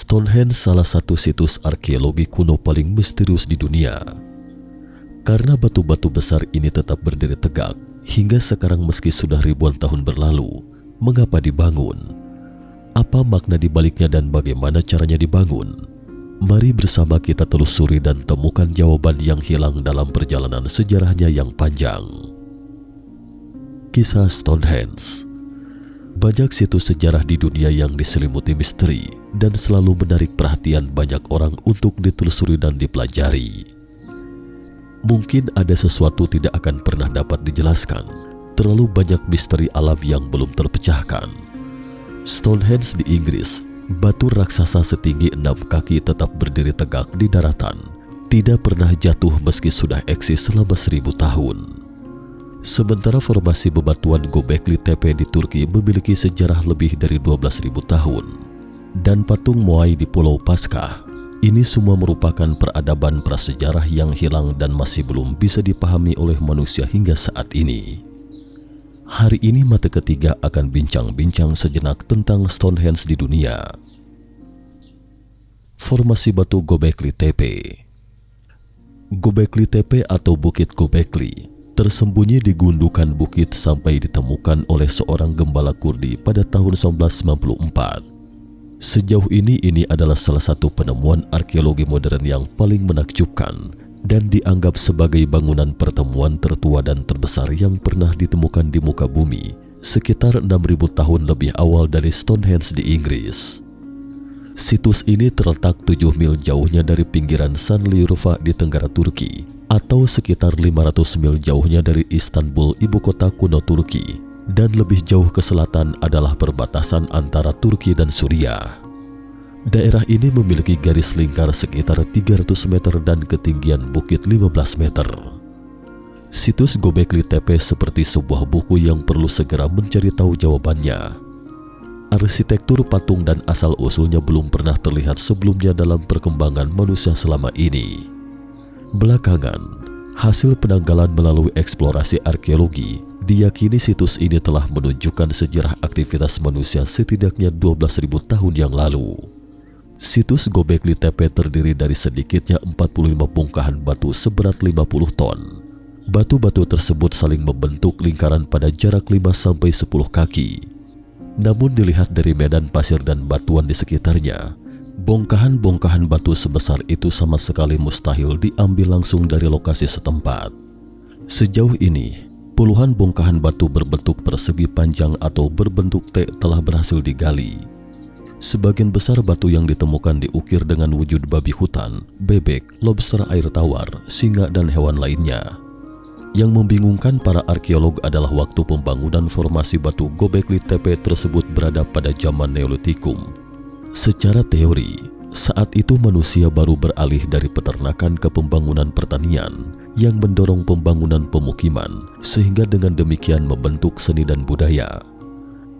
Stonehenge salah satu situs arkeologi kuno paling misterius di dunia. Karena batu-batu besar ini tetap berdiri tegak hingga sekarang meski sudah ribuan tahun berlalu, mengapa dibangun? Apa makna di baliknya dan bagaimana caranya dibangun? Mari bersama kita telusuri dan temukan jawaban yang hilang dalam perjalanan sejarahnya yang panjang. Kisah Stonehenge. Banyak situs sejarah di dunia yang diselimuti misteri dan selalu menarik perhatian banyak orang untuk ditelusuri dan dipelajari. Mungkin ada sesuatu tidak akan pernah dapat dijelaskan. Terlalu banyak misteri alam yang belum terpecahkan. Stonehenge di Inggris, batu raksasa setinggi 6 kaki tetap berdiri tegak di daratan, tidak pernah jatuh meski sudah eksis selama 1000 tahun. Sementara formasi bebatuan Göbekli Tepe di Turki memiliki sejarah lebih dari 12.000 tahun, dan patung Moai di Pulau Paskah, ini semua merupakan peradaban prasejarah yang hilang dan masih belum bisa dipahami oleh manusia hingga saat ini. Hari ini mata ketiga akan bincang-bincang sejenak tentang Stonehenge di dunia. Formasi batu Göbekli Tepe. Göbekli Tepe atau Bukit Göbekli tersembunyi di gundukan bukit sampai ditemukan oleh seorang gembala Kurdi pada tahun 1994. Sejauh ini adalah salah satu penemuan arkeologi modern yang paling menakjubkan dan dianggap sebagai bangunan pertemuan tertua dan terbesar yang pernah ditemukan di muka bumi sekitar 6.000 tahun lebih awal dari Stonehenge di Inggris. Situs ini terletak 7 mil jauhnya dari pinggiran Şanlıurfa di tenggara Turki, atau sekitar 500 mil jauhnya dari Istanbul, ibu kota kuno Turki, dan lebih jauh ke selatan adalah perbatasan antara Turki dan Suriah. Daerah ini memiliki garis lingkar sekitar 300 meter dan ketinggian bukit 15 meter. Situs Göbekli Tepe seperti sebuah buku yang perlu segera mencari tahu jawabannya. Arsitektur patung dan asal-usulnya belum pernah terlihat sebelumnya dalam perkembangan manusia selama ini. Belakangan, hasil penanggalan melalui eksplorasi arkeologi diyakini situs ini telah menunjukkan sejarah aktivitas manusia setidaknya 12.000 tahun yang lalu. Situs Göbekli Tepe terdiri dari sedikitnya 45 bongkahan batu seberat 50 ton. Batu-batu tersebut saling membentuk lingkaran pada jarak 5-10 kaki. Namun dilihat dari medan pasir dan batuan di sekitarnya, bongkahan-bongkahan batu sebesar itu sama sekali mustahil diambil langsung dari lokasi setempat. Sejauh ini, puluhan bongkahan batu berbentuk persegi panjang atau berbentuk T telah berhasil digali. Sebagian besar batu yang ditemukan diukir dengan wujud babi hutan, bebek, lobster air tawar, singa, dan hewan lainnya. Yang membingungkan para arkeolog adalah waktu pembangunan formasi batu Göbekli Tepe tersebut berada pada zaman Neolitikum. Secara teori, saat itu manusia baru beralih dari peternakan ke pembangunan pertanian yang mendorong pembangunan pemukiman, sehingga dengan demikian membentuk seni dan budaya.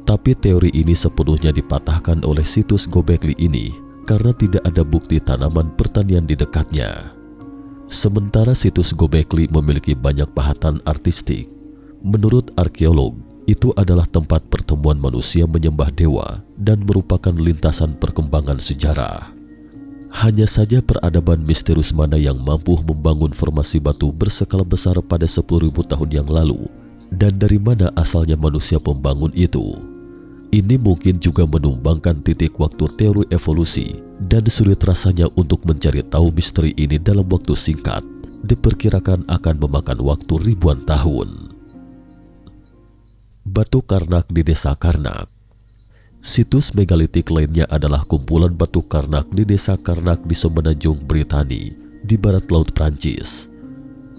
Tapi teori ini sepenuhnya dipatahkan oleh situs Göbekli ini karena tidak ada bukti tanaman pertanian di dekatnya. Sementara situs Göbekli memiliki banyak pahatan artistik. Menurut arkeolog, itu adalah tempat pertemuan manusia menyembah dewa dan merupakan lintasan perkembangan sejarah. Hanya saja peradaban misterius mana yang mampu membangun formasi batu berskala besar pada 10.000 tahun yang lalu, dan dari mana asalnya manusia pembangun itu. Ini mungkin juga menumbangkan titik waktu teori evolusi, dan sulit rasanya untuk mencari tahu misteri ini dalam waktu singkat. Diperkirakan akan memakan waktu ribuan tahun. Batu Karnak di Desa Karnak. Situs megalitik lainnya adalah kumpulan batu Karnak di Desa Karnak di semenanjung Britani, di barat laut Prancis.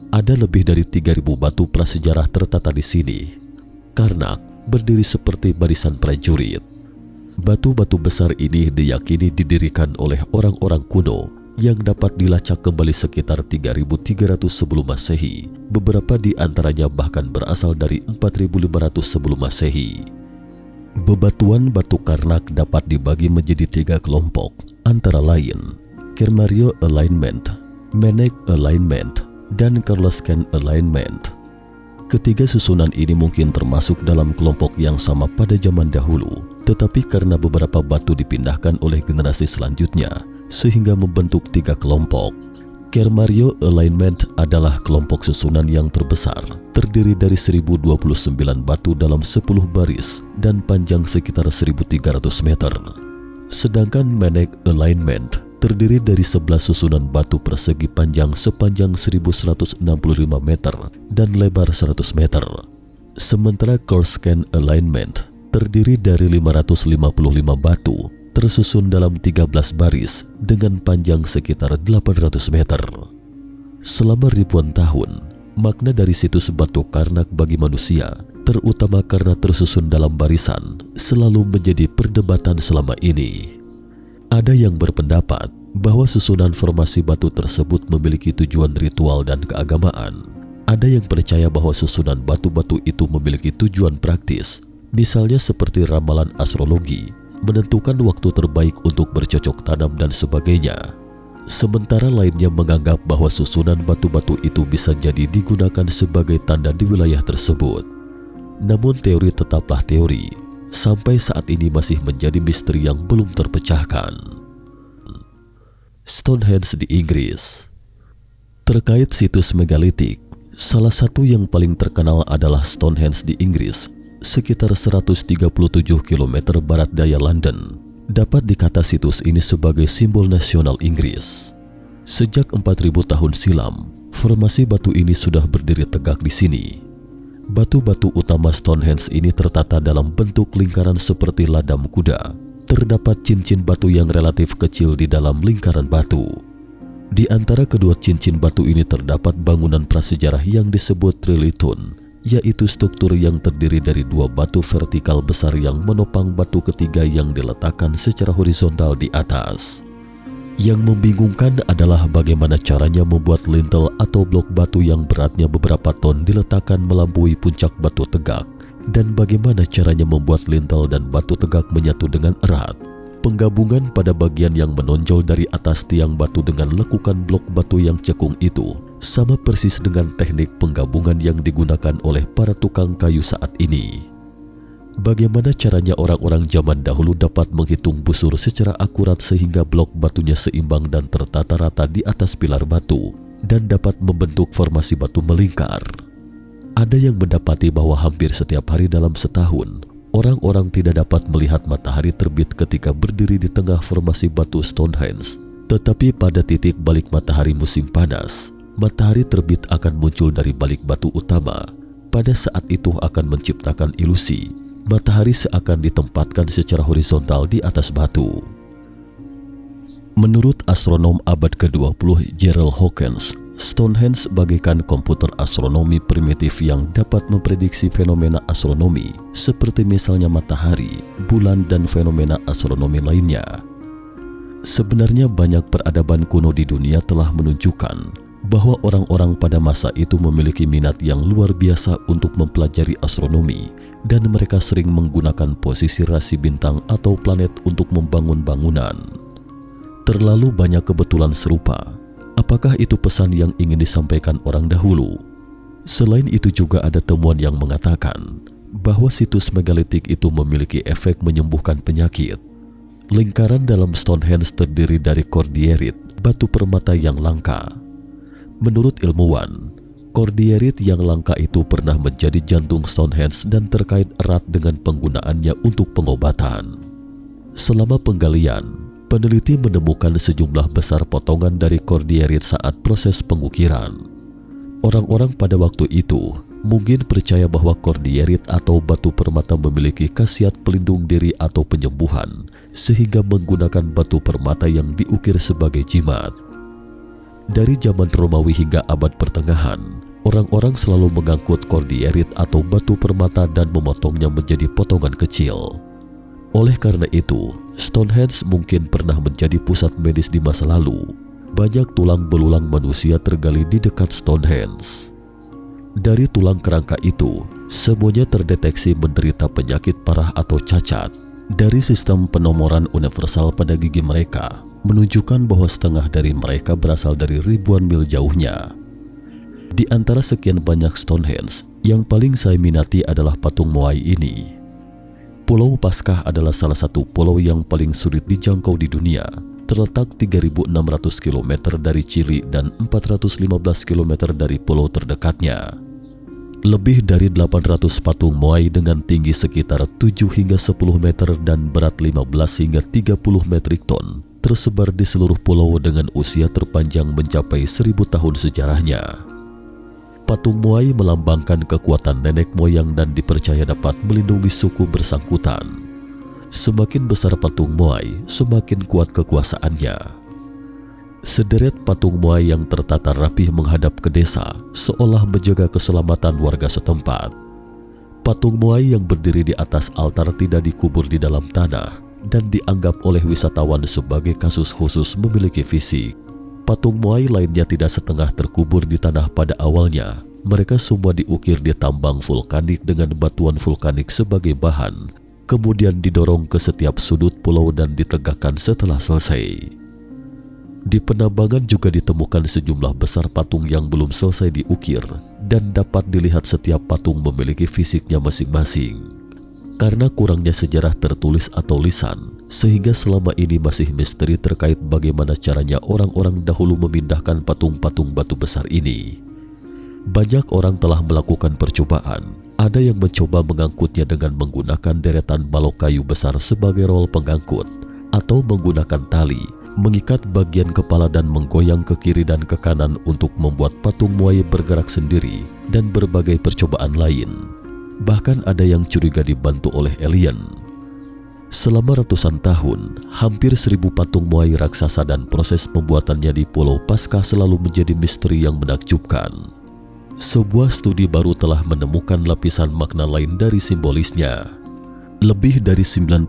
Ada lebih dari 3.000 batu prasejarah tertata di sini. Karnak berdiri seperti barisan prajurit. Batu-batu besar ini diyakini didirikan oleh orang-orang kuno yang dapat dilacak kembali sekitar 3.300 sebelum Masehi. Beberapa di antaranya bahkan berasal dari 4.500 sebelum Masehi. Bebatuan batu Karnak dapat dibagi menjadi 3 kelompok, antara lain Kermario Alignment, Menek Alignment, dan Karlsken Alignment. Ketiga susunan ini mungkin termasuk dalam kelompok yang sama pada zaman dahulu, Tetapi karena beberapa batu dipindahkan oleh generasi selanjutnya, sehingga membentuk 3 kelompok. Kermario Alignment adalah kelompok susunan yang terbesar, terdiri dari 1029 batu dalam 10 baris dan panjang sekitar 1300 meter. Sedangkan Manek Alignment terdiri dari 11 susunan batu persegi panjang sepanjang 1165 meter dan lebar 100 meter. Sementara Corscan Alignment terdiri dari 555 batu tersusun dalam 13 baris dengan panjang sekitar 800 meter. Selama ribuan tahun, makna dari situs batu Karnak bagi manusia, terutama karena tersusun dalam barisan, selalu menjadi perdebatan selama ini. Ada yang berpendapat bahwa susunan formasi batu tersebut memiliki tujuan ritual dan keagamaan. Ada yang percaya bahwa susunan batu-batu itu memiliki tujuan praktis, misalnya seperti ramalan astrologi, menentukan waktu terbaik untuk bercocok tanam dan sebagainya. Sementara lainnya menganggap bahwa susunan batu-batu itu bisa jadi digunakan sebagai tanda di wilayah tersebut. Namun teori tetaplah teori, sampai saat ini masih menjadi misteri yang belum terpecahkan. Stonehenge di Inggris. Terkait situs megalitik, salah satu yang paling terkenal adalah Stonehenge di Inggris, sekitar 137 km barat daya London. Dapat dikata situs ini sebagai simbol nasional Inggris. Sejak 4000 tahun silam, formasi batu ini sudah berdiri tegak di sini. Batu-batu utama Stonehenge ini tertata dalam bentuk lingkaran seperti ladam kuda. Terdapat cincin batu yang relatif kecil di dalam lingkaran batu. Di antara kedua cincin batu ini terdapat bangunan prasejarah yang disebut Trilithon, yaitu struktur yang terdiri dari 2 batu vertikal besar yang menopang batu ketiga yang diletakkan secara horizontal di atas. Yang membingungkan adalah bagaimana caranya membuat lintel atau blok batu yang beratnya beberapa ton diletakkan melampaui puncak batu tegak, dan bagaimana caranya membuat lintel dan batu tegak menyatu dengan erat. Penggabungan pada bagian yang menonjol dari atas tiang batu dengan lekukan blok batu yang cekung itu sama persis dengan teknik penggabungan yang digunakan oleh para tukang kayu saat ini. Bagaimana caranya orang-orang zaman dahulu dapat menghitung busur secara akurat sehingga blok batunya seimbang dan tertata rata di atas pilar batu dan dapat membentuk formasi batu melingkar? Ada yang mendapati bahwa hampir setiap hari dalam setahun, orang-orang tidak dapat melihat matahari terbit ketika berdiri di tengah formasi batu Stonehenge. Tetapi pada titik balik matahari musim panas, matahari terbit akan muncul dari balik batu utama. Pada saat itu akan menciptakan ilusi matahari seakan ditempatkan secara horizontal di atas batu. Menurut astronom abad ke-20 Gerald Hawkins, Stonehenge bagaikan komputer astronomi primitif yang dapat memprediksi fenomena astronomi seperti misalnya matahari, bulan, dan fenomena astronomi lainnya. Sebenarnya banyak peradaban kuno di dunia telah menunjukkan bahwa orang-orang pada masa itu memiliki minat yang luar biasa untuk mempelajari astronomi, dan mereka sering menggunakan posisi rasi bintang atau planet untuk membangun bangunan. Terlalu banyak kebetulan serupa. Apakah itu pesan yang ingin disampaikan orang dahulu? Selain itu juga ada temuan yang mengatakan bahwa situs megalitik itu memiliki efek menyembuhkan penyakit. Lingkaran dalam Stonehenge terdiri dari kordierit, batu permata yang langka. Menurut ilmuwan, kordierit yang langka itu pernah menjadi jantung Stonehenge dan terkait erat dengan penggunaannya untuk pengobatan. Selama penggalian, peneliti menemukan sejumlah besar potongan dari kordierit saat proses pengukiran. Orang-orang pada waktu itu mungkin percaya bahwa kordierit atau batu permata memiliki khasiat pelindung diri atau penyembuhan, sehingga menggunakan batu permata yang diukir sebagai jimat. Dari zaman Romawi hingga abad pertengahan, orang-orang selalu mengangkut kordierit atau batu permata dan memotongnya menjadi potongan kecil. Oleh karena itu, Stonehenge mungkin pernah menjadi pusat medis di masa lalu. Banyak tulang belulang manusia tergali di dekat Stonehenge. Dari tulang kerangka itu, semuanya terdeteksi menderita penyakit parah atau cacat. Dari sistem penomoran universal pada gigi mereka, menunjukkan bahwa setengah dari mereka berasal dari ribuan mil jauhnya. Di antara sekian banyak Stonehenge, yang paling saya minati adalah patung Moai ini. Pulau Paskah adalah salah satu pulau yang paling sulit dijangkau di dunia. Terletak 3.600 km dari Chili dan 415 km dari pulau terdekatnya. Lebih dari 800 patung moai dengan tinggi sekitar 7 hingga 10 meter dan berat 15 hingga 30 metrik ton tersebar di seluruh pulau dengan usia terpanjang mencapai 1000 tahun sejarahnya. Patung moai melambangkan kekuatan nenek moyang dan dipercaya dapat melindungi suku bersangkutan. Semakin besar patung moai, semakin kuat kekuasaannya. Sederet patung moai yang tertata rapih menghadap ke desa, seolah menjaga keselamatan warga setempat. Patung moai yang berdiri di atas altar tidak dikubur di dalam tanah dan dianggap oleh wisatawan sebagai kasus khusus memiliki fisik. Patung moai lainnya tidak setengah terkubur di tanah pada awalnya. Mereka semua diukir di tambang vulkanik dengan batuan vulkanik sebagai bahan, kemudian didorong ke setiap sudut pulau dan ditegakkan setelah selesai. Di penambangan juga ditemukan sejumlah besar patung yang belum selesai diukir dan dapat dilihat setiap patung memiliki fisiknya masing-masing. Karena kurangnya sejarah tertulis atau lisan, sehingga selama ini masih misteri terkait bagaimana caranya orang-orang dahulu memindahkan patung-patung batu besar ini. Banyak orang telah melakukan percobaan. Ada yang mencoba mengangkutnya dengan menggunakan deretan balok kayu besar sebagai rol pengangkut, atau menggunakan tali, mengikat bagian kepala dan menggoyang ke kiri dan ke kanan untuk membuat patung moai bergerak sendiri, dan berbagai percobaan lain. Bahkan ada yang curiga dibantu oleh alien. Selama ratusan tahun, hampir 1000 patung moai raksasa dan proses pembuatannya di Pulau Paskah selalu menjadi misteri yang menakjubkan. Sebuah studi baru telah menemukan lapisan makna lain dari simbolisnya. Lebih dari 90%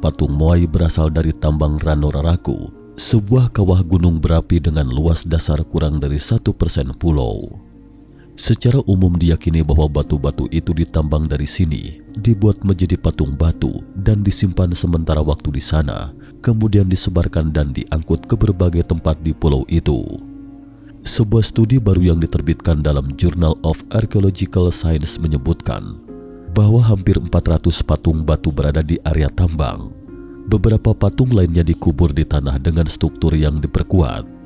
patung moai berasal dari tambang Rano-Raraku, sebuah kawah gunung berapi dengan luas dasar kurang dari 1% pulau. Secara umum diyakini bahwa batu-batu itu ditambang dari sini, dibuat menjadi patung batu dan disimpan sementara waktu di sana, kemudian disebarkan dan diangkut ke berbagai tempat di pulau itu. Sebuah studi baru yang diterbitkan dalam Journal of Archaeological Science menyebutkan bahwa hampir 400 patung batu berada di area tambang. Beberapa patung lainnya dikubur di tanah dengan struktur yang diperkuat.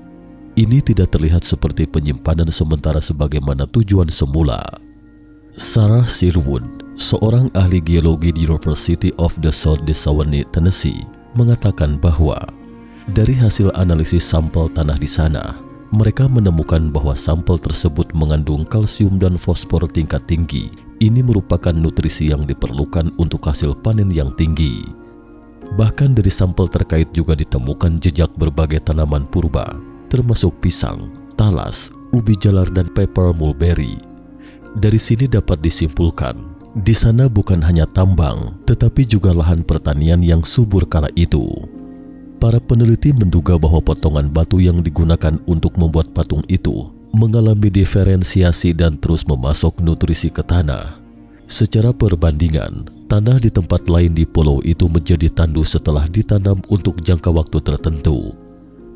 Ini tidak terlihat seperti penyimpanan sementara sebagaimana tujuan semula. Sarah Sherwood, seorang ahli geologi di University of the South di Shawnee, Tennessee, mengatakan bahwa dari hasil analisis sampel tanah di sana, mereka menemukan bahwa sampel tersebut mengandung kalsium dan fosfor tingkat tinggi. Ini merupakan nutrisi yang diperlukan untuk hasil panen yang tinggi. Bahkan dari sampel terkait juga ditemukan jejak berbagai tanaman purba, termasuk pisang, talas, ubi jalar, dan pepper mulberry. Dari sini dapat disimpulkan, di sana bukan hanya tambang, tetapi juga lahan pertanian yang subur kala itu. Para peneliti menduga bahwa potongan batu yang digunakan untuk membuat patung itu mengalami diferensiasi dan terus memasok nutrisi ke tanah. Secara perbandingan, tanah di tempat lain di pulau itu menjadi tandus setelah ditanam untuk jangka waktu tertentu.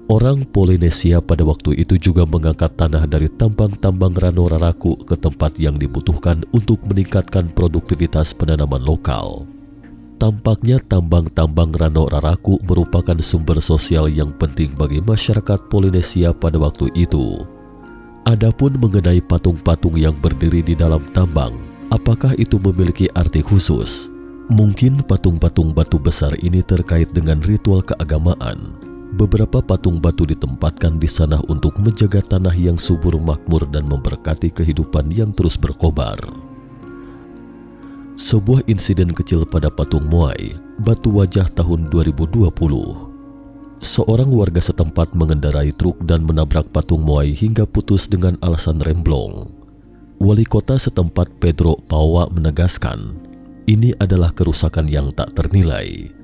Orang Polinesia pada waktu itu juga mengangkat tanah dari tambang-tambang Rano-Raraku ke tempat yang dibutuhkan untuk meningkatkan produktivitas penanaman lokal. Tampaknya tambang-tambang Rano-Raraku merupakan sumber sosial yang penting bagi masyarakat Polinesia pada waktu itu. Adapun mengenai patung-patung yang berdiri di dalam tambang, apakah itu memiliki arti khusus? Mungkin patung-patung batu besar ini terkait dengan ritual keagamaan. Beberapa patung batu ditempatkan di sana untuk menjaga tanah yang subur makmur dan memberkati kehidupan yang terus berkobar. Sebuah insiden kecil pada patung moai, Batu Wajah tahun 2020. Seorang warga setempat mengendarai truk dan menabrak patung moai hingga putus dengan alasan remblong. Wali kota setempat Pedro Paua menegaskan, ini adalah kerusakan yang tak ternilai.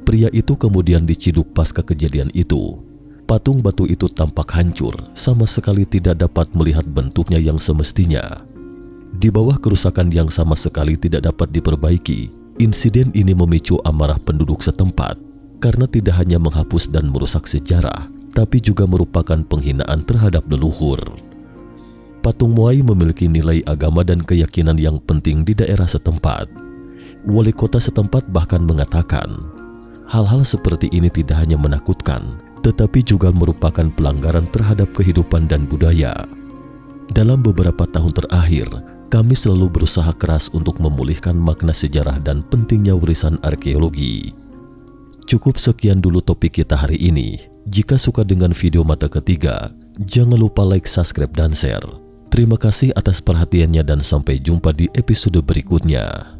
Pria itu kemudian diciduk pasca kejadian itu. Patung batu itu tampak hancur, sama sekali tidak dapat melihat bentuknya yang semestinya. Di bawah kerusakan yang sama sekali tidak dapat diperbaiki, insiden ini memicu amarah penduduk setempat karena tidak hanya menghapus dan merusak sejarah, tapi juga merupakan penghinaan terhadap leluhur. Patung moai memiliki nilai agama dan keyakinan yang penting di daerah setempat. Wali kota setempat bahkan mengatakan, hal-hal seperti ini tidak hanya menakutkan, tetapi juga merupakan pelanggaran terhadap kehidupan dan budaya. Dalam beberapa tahun terakhir, kami selalu berusaha keras untuk memulihkan makna sejarah dan pentingnya warisan arkeologi. Cukup sekian dulu topik kita hari ini. Jika suka dengan video mata ketiga, jangan lupa like, subscribe, dan share. Terima kasih atas perhatiannya dan sampai jumpa di episode berikutnya.